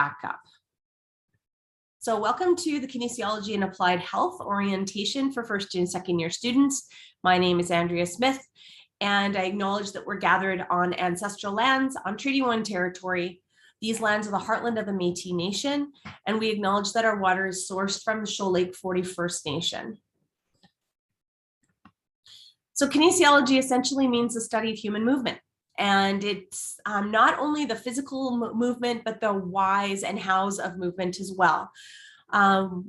back up. So welcome to the Kinesiology and Applied Health orientation for first and second year students. My name is Andrea Smith, and I acknowledge that we're gathered on ancestral lands on Treaty 1 territory. These lands are the heartland of the Métis Nation, and we acknowledge that our water is sourced from the Shoal Lake 41st Nation. So kinesiology essentially means the study of human movement. And it's not only the physical movement, but the whys and hows of movement as well.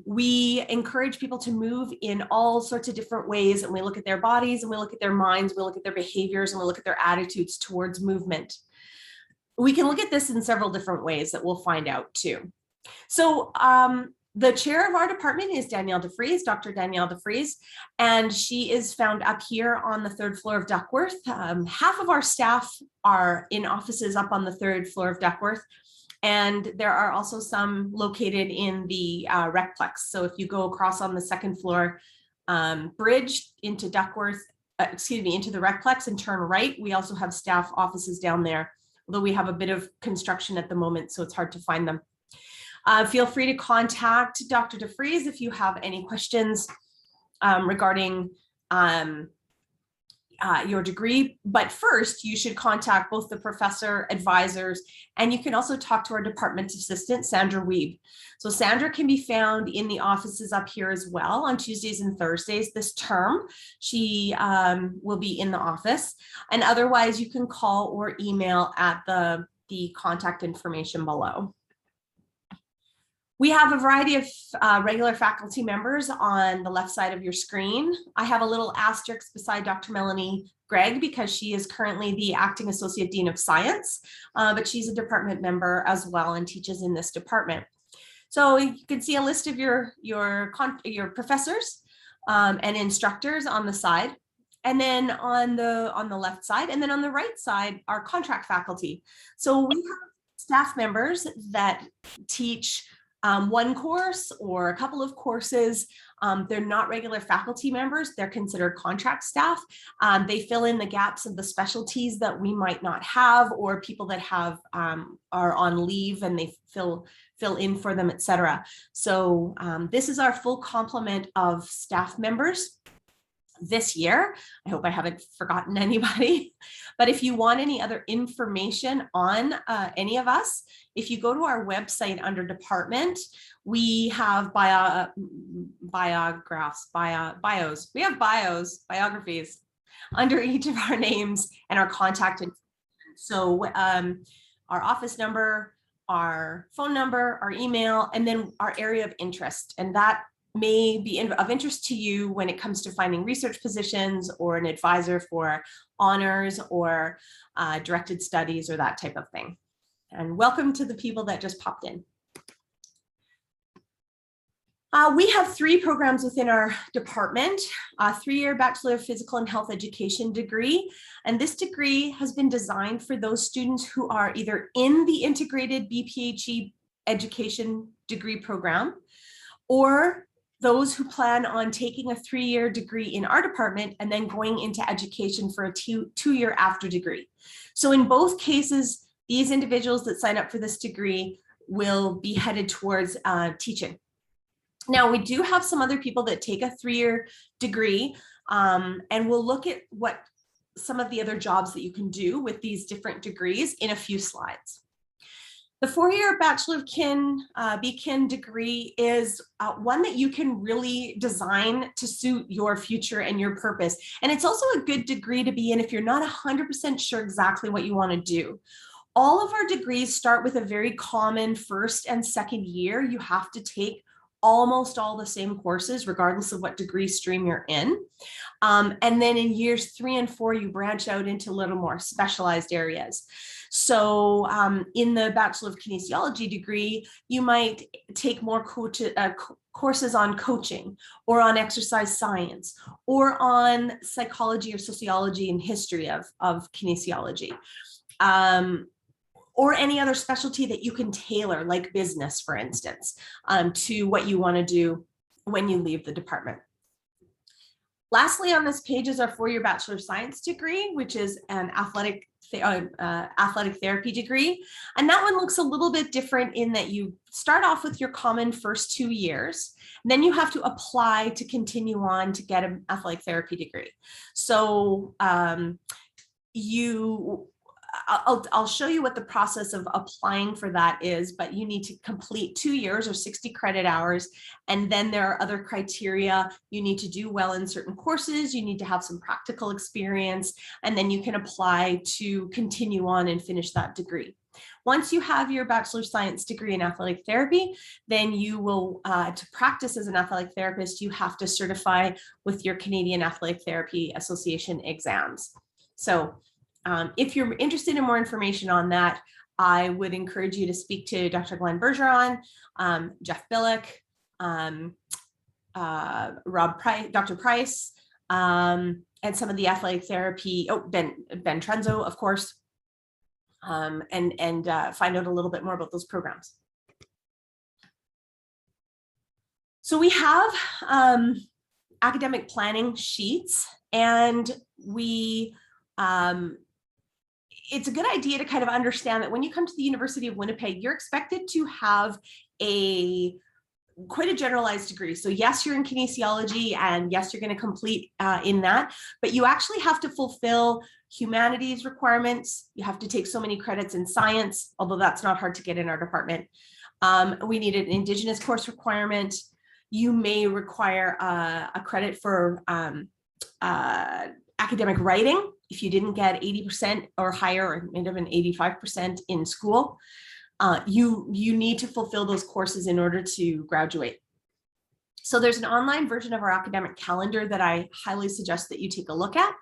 We encourage people to move in all sorts of different ways, and we look at their bodies, and we look at their minds, we look at their behaviors, and we look at their attitudes towards movement. We can look at this in several different ways that we'll find out too. So the chair of our department is Danielle DeFries, Dr. Danielle DeFries, and she is found up here on the 3rd floor of Duckworth. Half of our staff are in offices up on the 3rd floor of Duckworth, and there are also some located in the Recplex. So if you go across on the 2nd floor bridge into Duckworth, into the Recplex and turn right, we also have staff offices down there, although we have a bit of construction at the moment, so it's hard to find them. Feel free to contact Dr. DeFries if you have any questions regarding your degree. But first, you should contact both the professor, advisors, and you can also talk to our department assistant, Sandra Wiebe. So Sandra can be found in the offices up here as well on Tuesdays and Thursdays this term. She will be in the office. And otherwise, you can call or email at the contact information below. We have a variety of regular faculty members on the left side of your screen. I have a little asterisk beside Dr. Melanie Gregg because she is currently the Acting Associate Dean of Science, but she's a department member as well and teaches in this department. So you can see a list of your professors and instructors on the side. And then on the left side, and then on the right side, our contract faculty. So we have staff members that teach one course or a couple of courses. They're not regular faculty members. They're considered contract staff. They fill in the gaps of the specialties that we might not have, or people that have are on leave and they fill in for them, etc. So this is our full complement of staff members this year. I hope I haven't forgotten anybody, but if you want any other information on any of us, if you go to our website under department, we have biographies. We have biographies under each of our names and our contact information. So our office number, our phone number, our email, and then our area of interest. And that may be of interest to you when it comes to finding research positions or an advisor for honors or directed studies or that type of thing. And welcome to the people that just popped in. We have 3 programs within our department, a 3-year Bachelor of Physical and Health Education degree. And this degree has been designed for those students who are either in the integrated BPHE education degree program, or those who plan on taking a 3-year degree in our department and then going into education for a 2-year after degree. So in both cases, these individuals that sign up for this degree will be headed towards teaching. Now, we do have some other people that take a 3-year degree, and we'll look at what some of the other jobs that you can do with these different degrees in a few slides. The 4-year Bachelor of BKin degree is one that you can really design to suit your future and your purpose. And it's also a good degree to be in if you're not 100% sure exactly what you want to do. All of our degrees start with a very common 1st and 2nd year. You have to take almost all the same courses, regardless of what degree stream you're in. And then in years 3 and 4, you branch out into a little more specialized areas. So in the Bachelor of Kinesiology degree, you might take more courses on coaching or on exercise science or on psychology or sociology and history of kinesiology. Or any other specialty that you can tailor, like business, for instance, to what you want to do when you leave the department. Lastly, on this page is our four-year Bachelor of Science degree, which is an athletic therapy degree. And that one looks a little bit different in that you start off with your common first 2 years, then you have to apply to continue on to get an athletic therapy degree. So I'll show you what the process of applying for that is, but you need to complete 2 years or 60 credit hours. And then there are other criteria. You need to do well in certain courses. You need to have some practical experience, and then you can apply to continue on and finish that degree. Once you have your Bachelor of Science degree in athletic therapy, then you will, to practice as an athletic therapist, you have to certify with your Canadian Athletic Therapy Association exams. So if you're interested in more information on that, I would encourage you to speak to Dr. Glenn Bergeron, Jeff Billick, Rob Price, Dr. Price, and some of the athletic therapy, Ben Trenzo, of course, and find out a little bit more about those programs. So we have academic planning sheets, and it's a good idea to kind of understand that when you come to the University of Winnipeg, you're expected to have quite a generalized degree. So yes, you're in kinesiology, and yes, you're going to complete in that, but you actually have to fulfill humanities requirements. You have to take so many credits in science, although that's not hard to get in our department. We need an Indigenous course requirement. You may require a credit for academic writing if you didn't get 80% or higher, or maybe even 85% in school. You need to fulfill those courses in order to graduate. So there's an online version of our academic calendar that I highly suggest that you take a look at.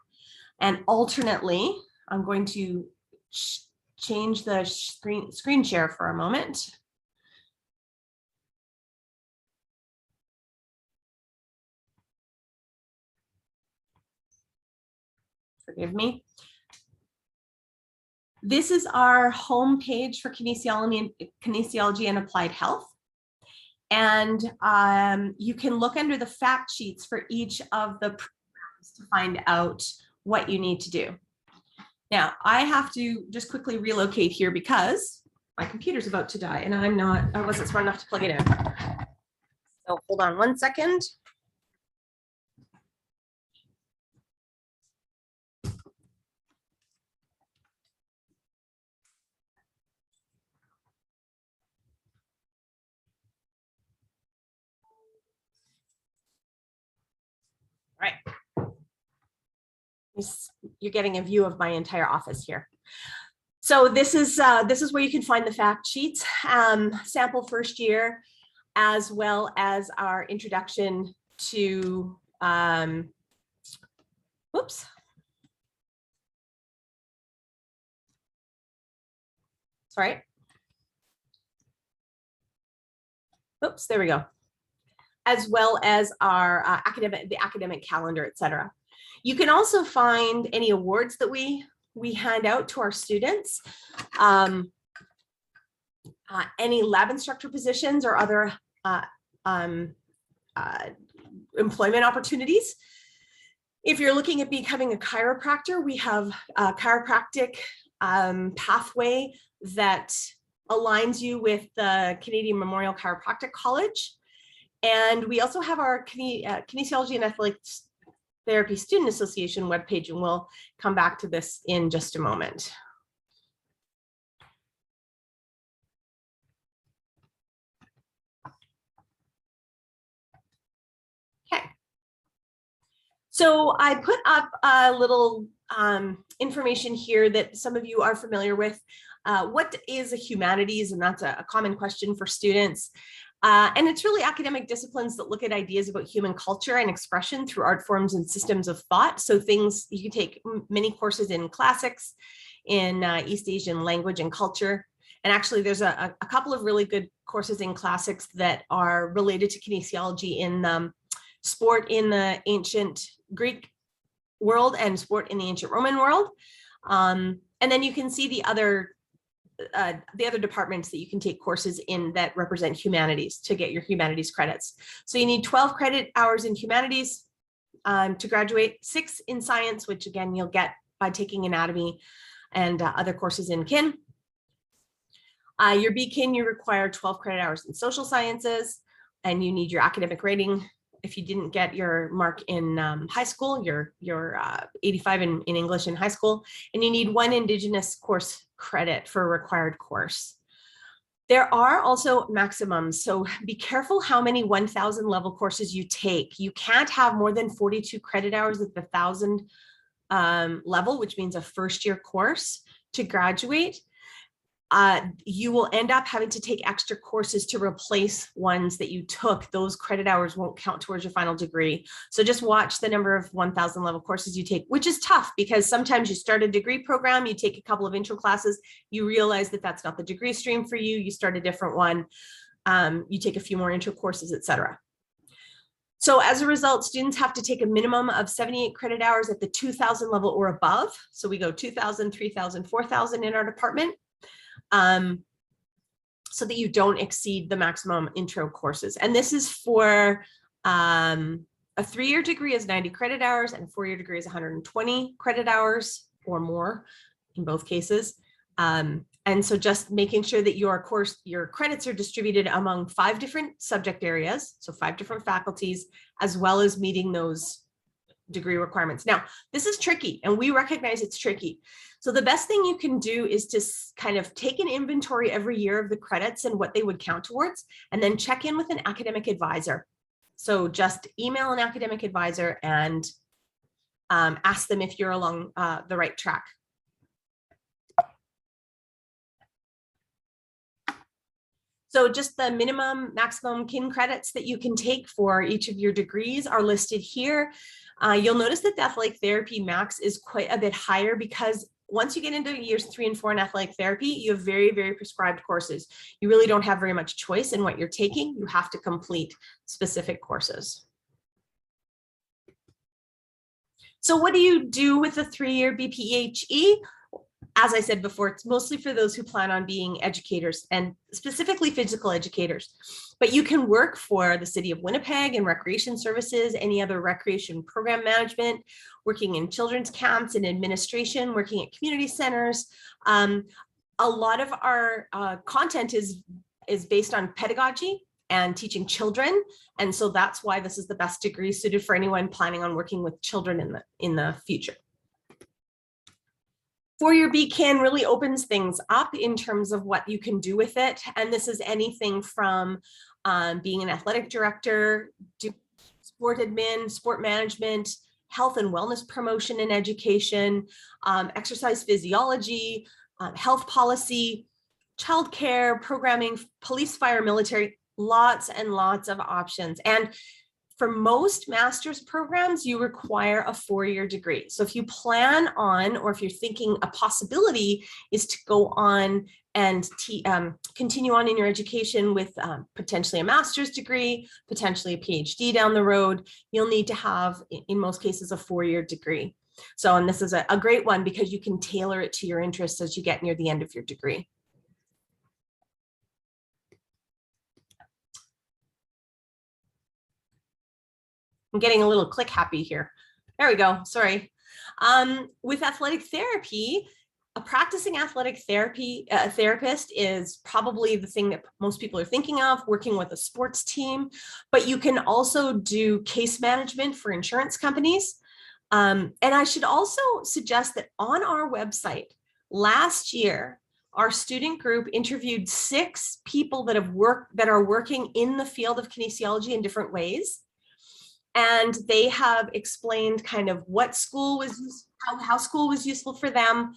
And alternately, I'm going to change the screen share for a moment. Forgive me. This is our home page for kinesiology and applied health. And you can look under the fact sheets for each of the programs to find out what you need to do. Now, I have to just quickly relocate here because my computer's about to die and I wasn't smart enough to plug it in. So hold on 1 second. Right. You're getting a view of my entire office here. So this is where you can find the fact sheets, sample first year, as well as our introduction to, whoops. Sorry. Oops, there we go. As well as our academic calendar, et cetera. You can also find any awards that we hand out to our students, any lab instructor positions or other employment opportunities. If you're looking at becoming a chiropractor, we have a chiropractic pathway that aligns you with the Canadian Memorial Chiropractic College. And we also have our Kinesiology and Athletic Therapy Student Association webpage, and we'll come back to this in just a moment. Okay. So I put up a little information here that some of you are familiar with. What is a humanities? And that's a common question for students. And it's really academic disciplines that look at ideas about human culture and expression through art forms and systems of thought. So things, you can take many courses in classics, in East Asian language and culture. And actually there's a couple of really good courses in classics that are related to kinesiology in sport in the ancient Greek world and sport in the ancient Roman world. And then you can see the other departments that you can take courses in that represent humanities to get your humanities credits. So you need 12 credit hours in humanities, to graduate, 6 in science, which again, you'll get by taking anatomy and other courses in kin. Your BKin, you require 12 credit hours in social sciences, and you need your academic rating. If you didn't get your mark in high school, you're 85 in English in high school, and you need 1 Indigenous course credit for a required course. There are also maximums, so be careful how many 1,000 level courses you take. You can't have more than 42 credit hours at the 1,000 level, which means a first-year course to graduate. You will end up having to take extra courses to replace ones that you took. Those credit hours won't count towards your final degree. So just watch the number of 1,000 level courses you take, which is tough because sometimes you start a degree program, you take a couple of intro classes, you realize that that's not the degree stream for you, you start a different one, you take a few more intro courses, etc. So as a result, students have to take a minimum of 78 credit hours at the 2,000 level or above. So we go 2,000, 3,000, 4,000 in our department. So that you don't exceed the maximum intro courses. And this is for a 3-year degree is 90 credit hours and a 4-year degree is 120 credit hours or more in both cases. And so just making sure that your credits are distributed among 5 different subject areas, so 5 different faculties, as well as meeting those degree requirements. Now, this is tricky and we recognize it's tricky. So the best thing you can do is to kind of take an inventory every year of the credits and what they would count towards, and then check in with an academic advisor. So just email an academic advisor and ask them if you're along the right track. So just the minimum, maximum kin credits that you can take for each of your degrees are listed here. You'll notice that the athletic therapy max is quite a bit higher because once you get into years 3 and 4 in athletic therapy, you have very, very prescribed courses. You really don't have very much choice in what you're taking. You have to complete specific courses. So what do you do with the 3-year BPHE? As I said before, it's mostly for those who plan on being educators and specifically physical educators. But you can work for the City of Winnipeg and recreation services, any other recreation program management, working in children's camps and administration, working at community centers. A lot of our content is based on pedagogy and teaching children. And so that's why this is the best degree suited for anyone planning on working with children in the future. 4-year BKin really opens things up in terms of what you can do with it. And this is anything from being an athletic director, sport admin, sport management, health and wellness promotion and education, exercise physiology, health policy, childcare, programming, police, fire, military, lots and lots of options. And for most master's programs, you require a 4-year degree. So if you plan on, or if you're thinking a possibility is to go on and continue on in your education with potentially a master's degree, potentially a PhD down the road, you'll need to have, in most cases, a 4-year degree. So, and this is a great one because you can tailor it to your interests as you get near the end of your degree. I'm getting a little click happy here. There we go, sorry. With athletic therapy, a practicing athletic therapy therapist is probably the thing that most people are thinking of, working with a sports team, but you can also do case management for insurance companies. And I should also suggest that on our website, last year, our student group interviewed 6 people that are working in the field of kinesiology in different ways. And they have explained kind of what school was, how school was useful for them,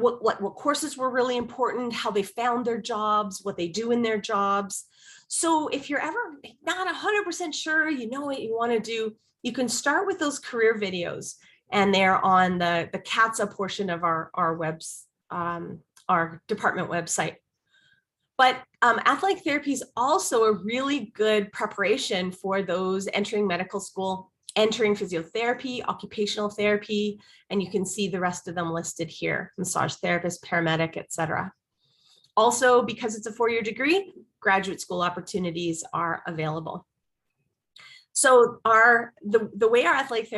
what courses were really important, how they found their jobs, what they do in their jobs. So if you're ever not 100% sure, you know what you want to do, you can start with those career videos, and they're on the CATSA portion of our department website. But athletic therapy is also a really good preparation for those entering medical school, entering physiotherapy, occupational therapy, and you can see the rest of them listed here: massage therapist, paramedic, etc. Also, because it's a 4-year degree, graduate school opportunities are available. So the way our athletic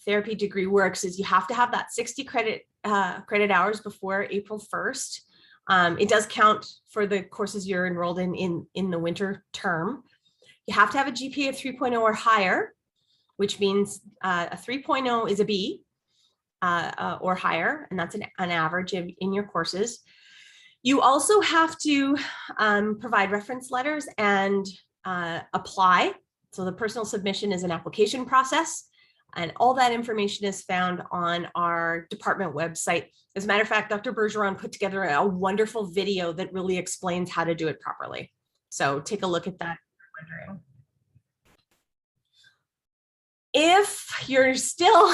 therapy degree works is you have to have that 60 credit hours before April 1st. It does count for the courses you're enrolled in the winter term. You have to have a GPA of 3.0 or higher, which means a 3.0 is a B or higher, and that's an average in your courses. You also have to provide reference letters and apply. So the personal submission is an application process, and all that information is found on our department website. As a matter of fact, Dr. Bergeron put together a wonderful video that really explains how to do it properly. So take a look at that if you're wondering. If you're still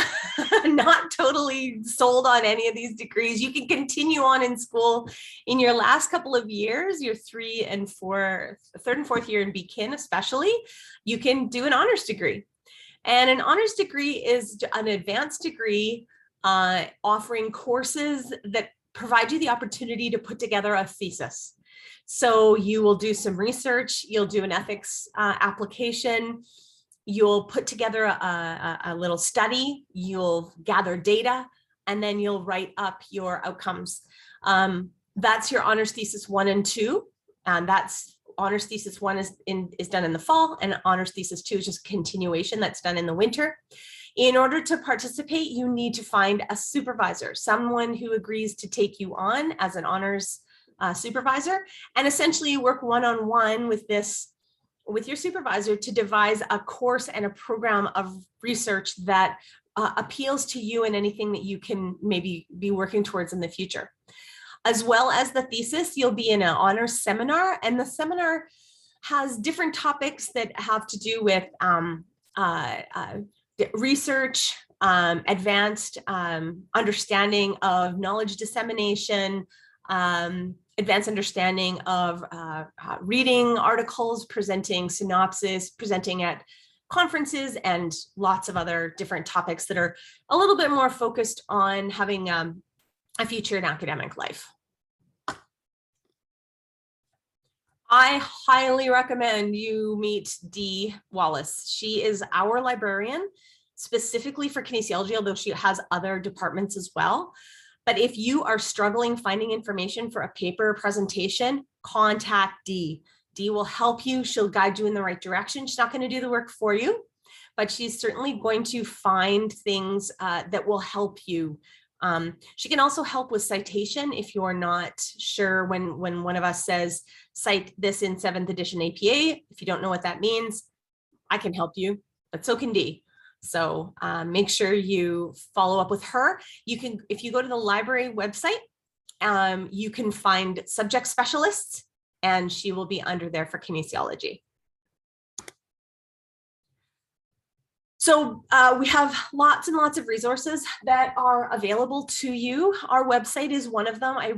not totally sold on any of these degrees, you can continue on in school in your last couple of years, your third and fourth year in BKIN especially, you can do an honors degree. And an honors degree is an advanced degree offering courses that provide you the opportunity to put together a thesis. So you will do some research, you'll do an ethics application, you'll put together a little study, you'll gather data, and then you'll write up your outcomes. That's your honors thesis 1 and 2. And that's honors thesis 1 is done in the fall, and honors thesis 2 is just continuation that's done in the winter. In order to participate, you need to find a supervisor, someone who agrees to take you on as an honors supervisor, and essentially work one-on-one with your supervisor to devise a course and a program of research that appeals to you and anything that you can maybe be working towards in the future. As well as the thesis, you'll be in an honors seminar, and the seminar has different topics that have to do with research, advanced understanding of knowledge dissemination, advanced understanding of reading articles, presenting synopsis, presenting at conferences, and lots of other different topics that are a little bit more focused on having a future in academic life. I highly recommend you meet Dee Wallace. She is our librarian specifically for kinesiology, although she has other departments as well. But if you are struggling finding information for a paper or presentation, contact Dee. Dee will help you. She'll guide you in the right direction. She's not going to do the work for you, but she's certainly going to find things that will help you. She can also help with citation if you're not sure when one of us says, cite this in 7th edition APA. If you don't know what that means, I can help you, but so can Dee. So make sure you follow up with her. You can, if you go to the library website, you can find subject specialists, and she will be under there for kinesiology. So we have lots and lots of resources that are available to you. Our website is one of them. I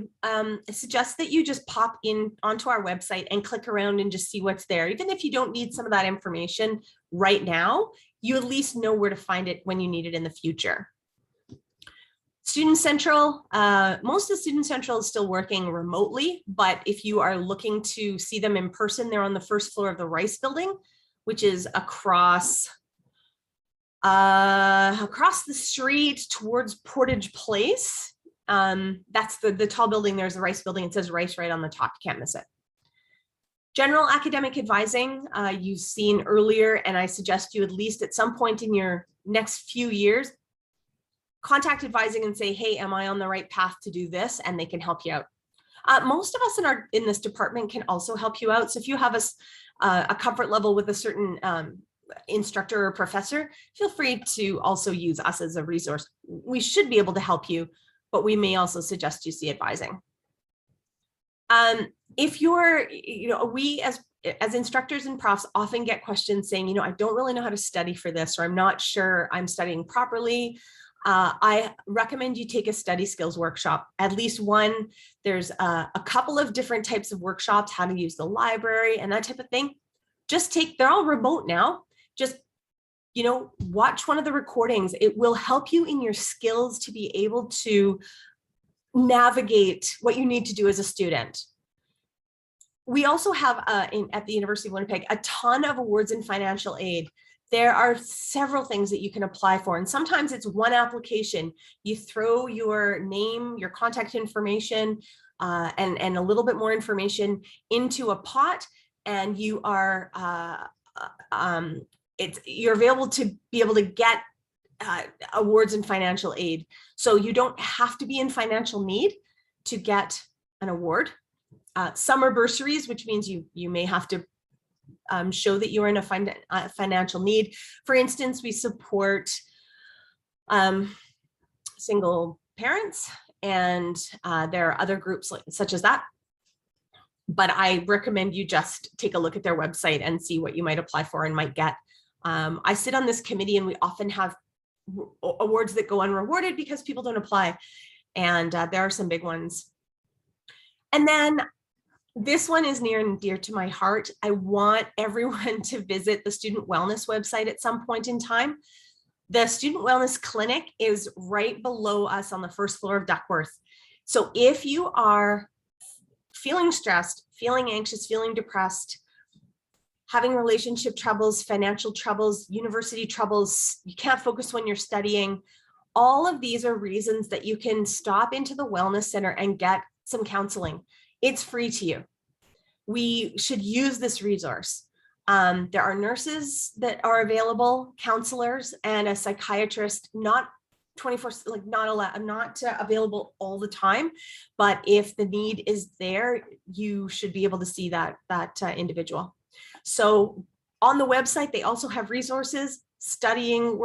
suggest that you just pop in onto our website and click around and just see what's there. Even if you don't need some of that information right now, you at least know where to find it when you need it in the future. Student Central, most of Student Central is still working remotely, but if you are looking to see them in person, they're on the first floor of the Rice Building, which is across the street towards Portage Place. That's the tall building. There's the Rice Building. It says Rice right on the top. You can't miss it. General academic advising, you've seen earlier, and I suggest you at least at some point in your next few years, contact advising and say, hey, am I on the right path to do this? And they can help you out. Most of us in this department can also help you out. So if you have a comfort level with a certain instructor or professor, feel free to also use us as a resource. We should be able to help you, but we may also suggest you see advising. If you're, we as instructors and profs often get questions saying, I don't really know how to study for this, or I'm not sure I'm studying properly. I recommend you take a study skills workshop, at least one. There's a couple of different types of workshops, how to use the library and that type of thing. They're all remote now. Just, watch one of the recordings. It will help you in your skills to be able to navigate what you need to do as a student. We also have at the University of Winnipeg a ton of awards in financial aid. There are several things that you can apply for, and sometimes it's one application. You throw your name, your contact information, and a little bit more information into a pot, and you are you're available to be able to get awards and financial aid. So you don't have to be in financial need to get an award. Summer bursaries, which means you may have to show that you're in a financial need. For instance, we support single parents, and there are other groups such as that. But I recommend you just take a look at their website and see what you might apply for and might get. I sit on this committee, and we often have awards that go unrewarded because people don't apply. And there are some big ones. And then this one is near and dear to my heart. I want everyone to visit the Student Wellness website at some point in time. The Student Wellness Clinic is right below us on the first floor of Duckworth. So if you are feeling stressed, feeling anxious, feeling depressed, having relationship troubles, financial troubles, university troubles, you can't focus when you're studying, all of these are reasons that you can stop into the Wellness Center and get some counseling. It's free to you. We should use this resource. There are nurses that are available, counselors, and a psychiatrist, not 24, like not available all the time, but if the need is there, you should be able to see that individual. So on the website, they also have resources, studying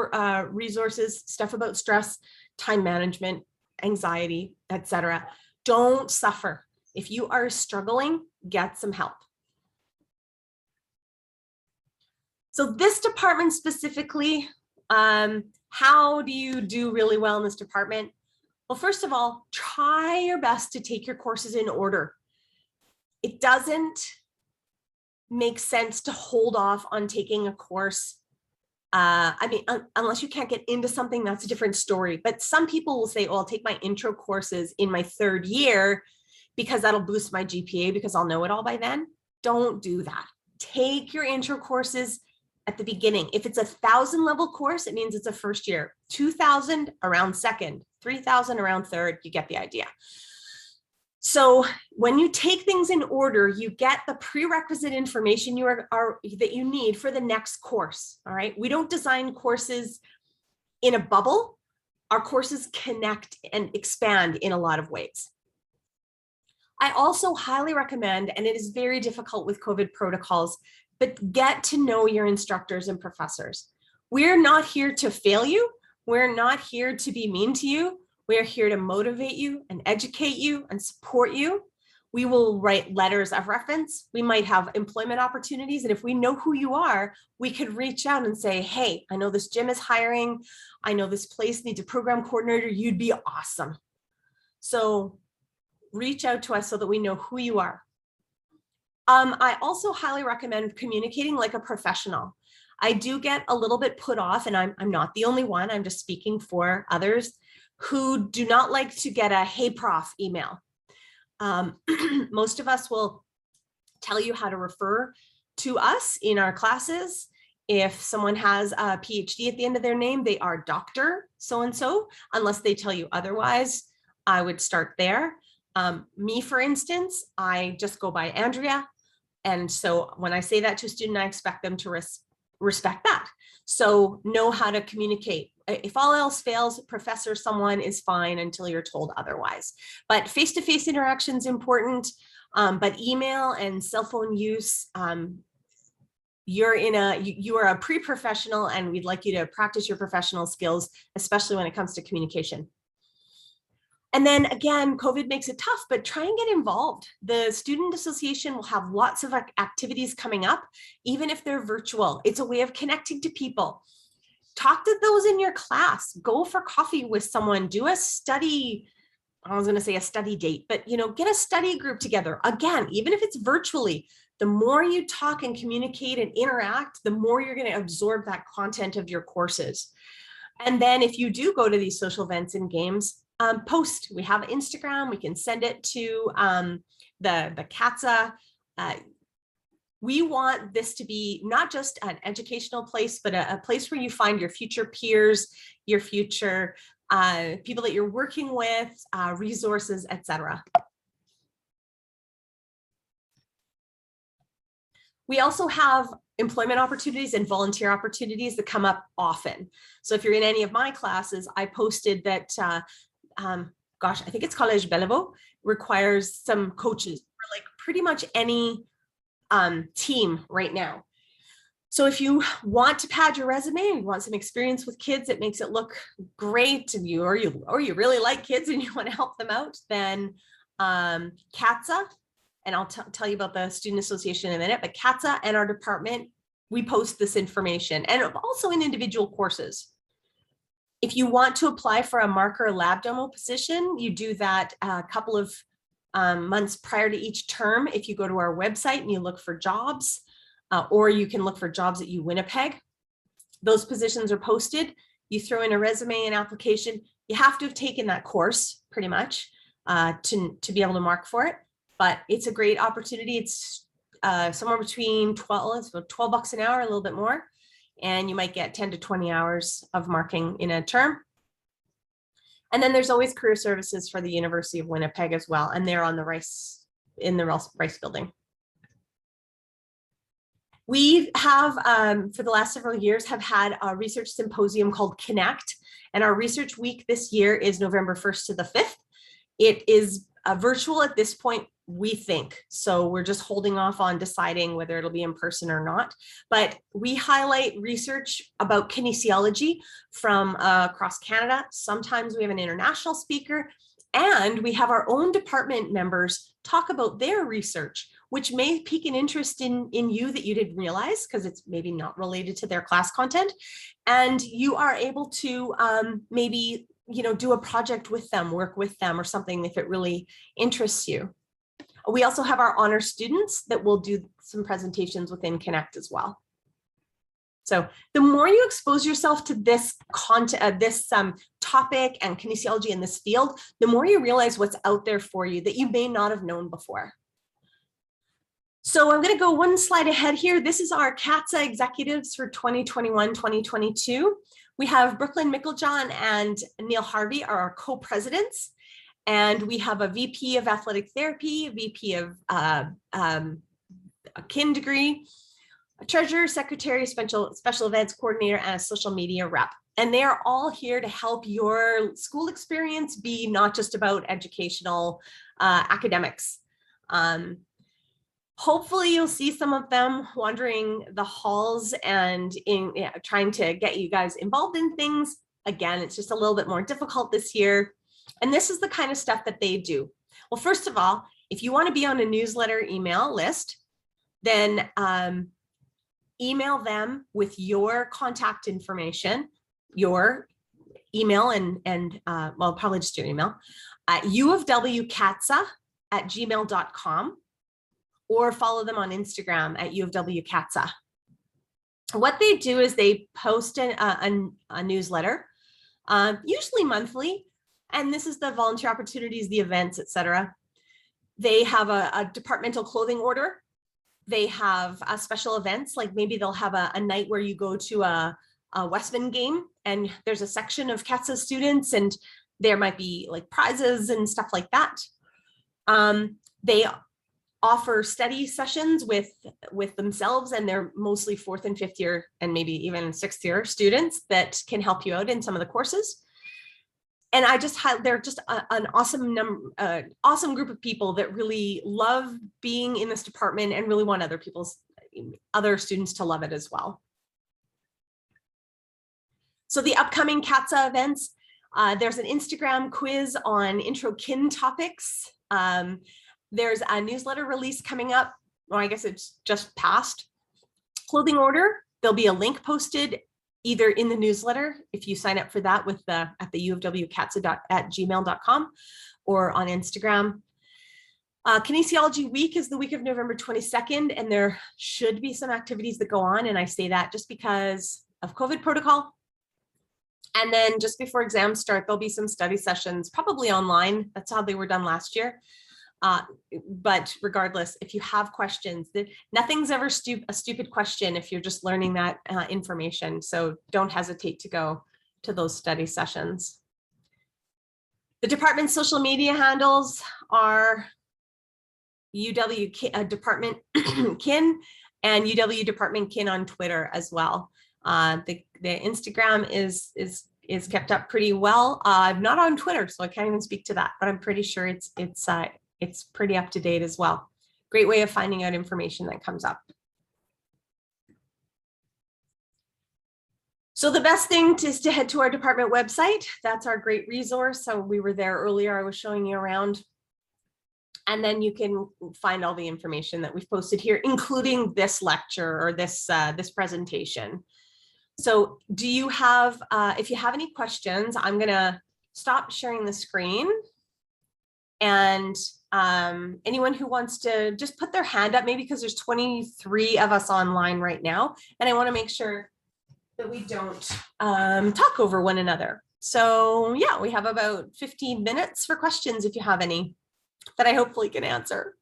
resources, stuff about stress, time management, anxiety, etc. Don't suffer. If you are struggling, get some help. So this department specifically, how do you do really well in this department? Well, first of all, try your best to take your courses in order. It doesn't make sense to hold off on taking a course. I mean, unless you can't get into something, that's a different story. But some people will say, oh, I'll take my intro courses in my third year because that'll boost my GPA because I'll know it all by then. Don't do that. Take your intro courses at the beginning. If it's a 1,000 level course, it means it's a first year. 2,000 around second, 3,000 around third, you get the idea. So when you take things in order, you get the prerequisite information that you need for the next course, all right? We don't design courses in a bubble. Our courses connect and expand in a lot of ways. I also highly recommend, and it is very difficult with COVID protocols, but get to know your instructors and professors. We're not here to fail you. We're not here to be mean to you. We're here to motivate you and educate you and support you. We will write letters of reference. We might have employment opportunities. And if we know who you are, we could reach out and say, hey, I know this gym is hiring. I know this place needs a program coordinator. You'd be awesome. So reach out to us so that we know who you are. I also highly recommend communicating like a professional. I do get a little bit put off, and I'm not the only one. I'm just speaking for others who do not like to get a "Hey Prof" email. Most of us will tell you how to refer to us in our classes. If someone has a PhD at the end of their name, they are Dr. So-and-so, unless they tell you otherwise. I would start there. Me, for instance, I just go by Andrea. And so when I say that to a student, I expect them to respect that. So know how to communicate. If all else fails, professor someone is fine until you're told otherwise. But face-to-face interaction is important, but email and cell phone use, you are a pre-professional, and we'd like you to practice your professional skills, especially when it comes to communication. And then again, COVID makes it tough, but try and get involved. The Student Association will have lots of activities coming up, even if they're virtual. It's a way of connecting to people. Talk to those in your class. Go for coffee with someone. Do a study, I was going to say a study date, but get a study group together. Again, even if it's virtually, the more you talk and communicate and interact, the more you're going to absorb that content of your courses. And then if you do go to these social events and games, post. We have Instagram. We can send it to the CATSA. We want this to be not just an educational place, but a place where you find your future peers, your future people that you're working with, resources, etc. We also have employment opportunities and volunteer opportunities that come up often. So if you're in any of my classes, I posted that, gosh, I think it's Collège Bellevaux requires some coaches for like pretty much any team right now. So if you want to pad your resume and you want some experience with kids, it makes it look great, and you really like kids and you want to help them out, then CATSA, and I'll tell you about the Student Association in a minute, but CATSA and our department, we post this information, and also in individual courses. If you want to apply for a marker lab demo position, you do that a couple of months prior to each term. If you go to our website and you look for jobs, or you can look for jobs at UWinnipeg, those positions are posted. You throw in a resume and application. You have to have taken that course pretty much to be able to mark for it. But it's a great opportunity. It's somewhere between $12 an hour, a little bit more, and you might get 10 to 20 hours of marking in a term. And then there's always career services for the University of Winnipeg as well, and they're on the Rice building. We have, for the last several years, have had a research symposium called Connect, and our research week this year is November 1st to the 5th. It is virtual at this point, we think. So we're just holding off on deciding whether it'll be in person or not. But we highlight research about kinesiology from across Canada. Sometimes we have an international speaker, and we have our own department members talk about their research, which may pique an interest in you that you didn't realize, because it's maybe not related to their class content. And you are able to maybe do a project with them, work with them or something if it really interests you. We also have our honor students that will do some presentations within Connect as well. So the more you expose yourself to this content, topic and kinesiology in this field, the more you realize what's out there for you that you may not have known before. So I'm going to go one slide ahead here. This is our CATSA executives for 2021-2022. We have Brooklyn Mickeljohn and Neil Harvey are our co-presidents. And we have a VP of athletic therapy, a VP of a kin degree, a treasurer, secretary, special events coordinator, and a social media rep. And they are all here to help your school experience be not just about educational academics. Hopefully you'll see some of them wandering the halls and trying to get you guys involved in things. Again, it's just a little bit more difficult this year. And this is the kind of stuff that they do. Well, first of all, if you want to be on a newsletter email list, then email them with your contact information, your email and well, probably just your email at uofwcatsa@gmail.com, or follow them on Instagram at uofwcatsa. What they do is they post a newsletter, usually monthly, and this is the volunteer opportunities, the events, etc. They have a departmental clothing order. They have special events, like maybe they'll have a night where you go to a Westman game and there's a section of CATSA students and there might be like prizes and stuff like that. They offer study sessions with themselves, and they're mostly 4th and 5th year and maybe even 6th year students that can help you out in some of the courses. And they're just an awesome group of people that really love being in this department and really want other students to love it as well. So the upcoming CATSA events, there's an Instagram quiz on intro kin topics. There's a newsletter release coming up. Well, I guess it's just passed. Clothing order, there'll be a link posted either in the newsletter, if you sign up for that at the uofwcatsa@gmail.com, or on Instagram. Kinesiology Week is the week of November 22nd, and there should be some activities that go on, and I say that just because of COVID protocol. And then just before exams start, there'll be some study sessions, probably online. That's how they were done last year. But regardless, if you have questions, nothing's ever a stupid question if you're just learning that information. So don't hesitate to go to those study sessions. The department's social media handles are UW Department Kin and UW Department Kin on Twitter as well. The Instagram is kept up pretty well. I'm not on Twitter, so I can't even speak to that, but I'm pretty sure it's pretty up to date as well. Great way of finding out information that comes up. So the best thing is to head to our department website. That's our great resource. So we were there earlier. I was showing you around. And then you can find all the information that we've posted here, including this lecture or this presentation. So do you have, if you have any questions, I'm gonna stop sharing the screen. And anyone who wants to just put their hand up, maybe because there's 23 of us online right now, and I wanna make sure that we don't talk over one another. So yeah, we have about 15 minutes for questions if you have any that I hopefully can answer.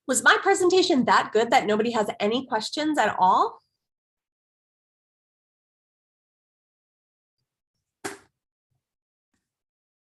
Was my presentation that good that nobody has any questions at all?